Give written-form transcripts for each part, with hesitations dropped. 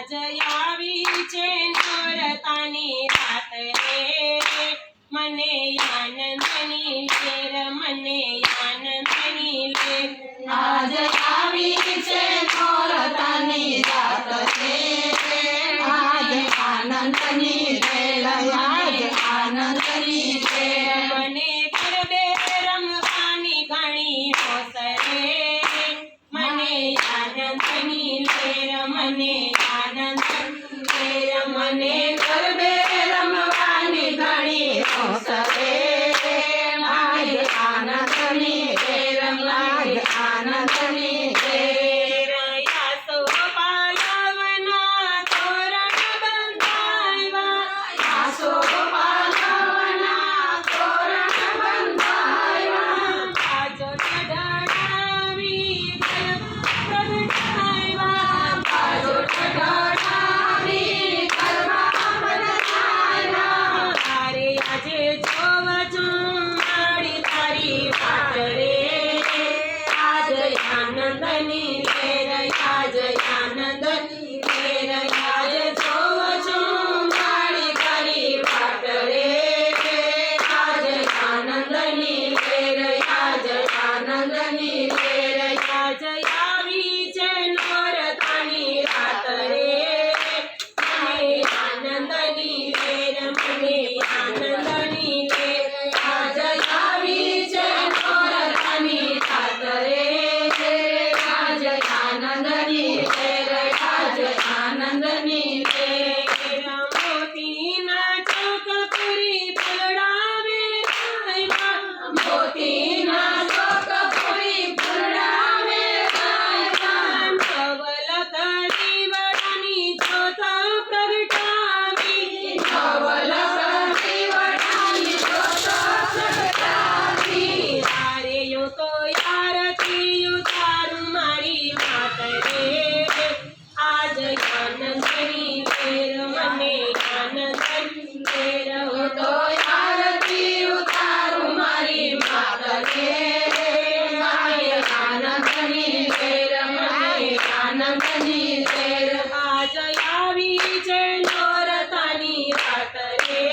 आज आवी छे नोरतानी रात रे मने आनंदनी लेर मने आनंदनी लेर आज आवी छे नोरतानी रात रे आज आनंदनी लेर आज आनंदनी लेर मने गरबे रमवानी घणी होश रे मने आनंदनी लेर मने आनंदनी लेर मने गरबे रमवानी घणी होश रे आज आनंदनी लेर आज आनंदनी लेर यासो पालवना तोरण बंधाव्या आसो पालवना तोरण बंधाव्या बाजो चढावी प्रगटाव्या बाजो चढावी गरबा बंधाव्या तारे आजे जोवजो माड़ी तारी वाट रे आज आनंदनी लेर आज आनंदनी लेर आज जोवजो माड़ी तारी वाट रे आज आनंदनी लेर आज आनंदनी लेर आज आवी छे नोरतानी रात रे मने आनंदनी लेर मने आनंदनी लेर आज आवी छे नोरतानी रात रे आज आनंदनी लेर आज आनंदनी लेर मोतीना चौकपुरी पलडावे रायवा मोतीना चौकपुरी फुलडावे रायवा नवलख दिवडानी ज्योत प्रगटावी नवलख दिवडानी ज्योत प्रगटावी तारे यो तो आरती उतारू मारी मात रे आज आनंदनी लेर मने आनंदनी लेर હું તો આરતી ઉતારું મારી માત રે મારી આનંદની લેર મને આનંદની લેર आज आवी छे नोरतानी रात रे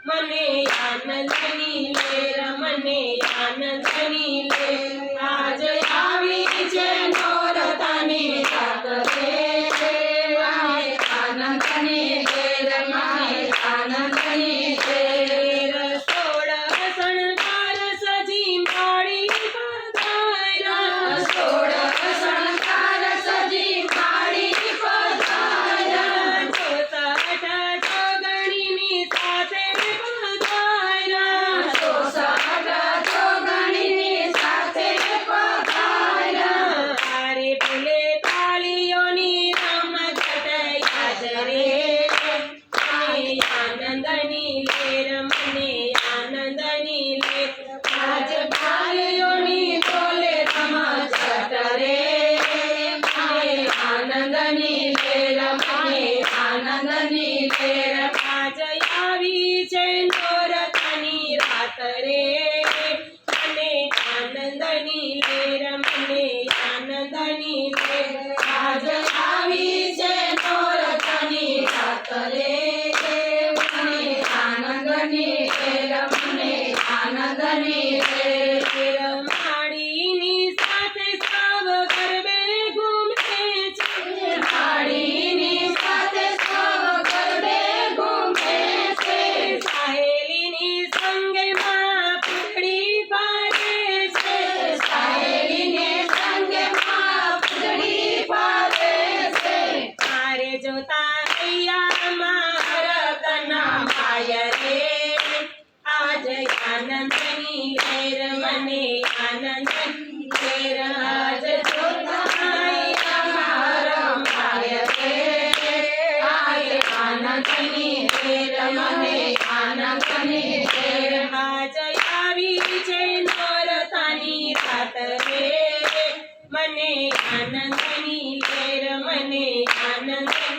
मने आनंदनी लेर मने आनंदनी लेर આજ આવી છે નોરતાની રાત રે મારી આનંદની લેર મારી આનંદની લેર सोड़ शणगार सजी माड़ी पधार्या સોળ શણગાર સજી માડી પધાર્યા ચોસઠ જોગણીની સાથે પધાર્યા 64 જોગણીની સાથે પધાર્યા તારે ભૂલે તાળીઓની રમત યાદ રે મને આનંદની લેર મને આનંદની લેર આજ ભાઈઓની બોલે રમઝટ રે મને આનંદની લેર મને આનંદની લેર આજ આવી છે નોરતાની રાત રે મને આનંદની લેર મને આનંદની લેર આજ આવી છે નોરતાની રાત રે મને આનંદની લેર મને આનંદની લેર માડીની સાથે સૌ ગરબે ઘૂમે છે માડીની સાથે સૌ ગરબે ઘૂમે છે સાહેલીની સંગે માં પૂતળી પાડે છે સાહેલીને સંગે માં પૂતળી પાડે છે મારે જોતા હૈયામાં હરકના માય રે આજ આનંદની લેર મને આનંદની લેર આજ જોતા હૈયામાં રમાય રે આજ આનંદની લેર મને આનંદની લેર આજ આવી છે નોરતાની રાત રે મને આનંદની લેર મને આનંદની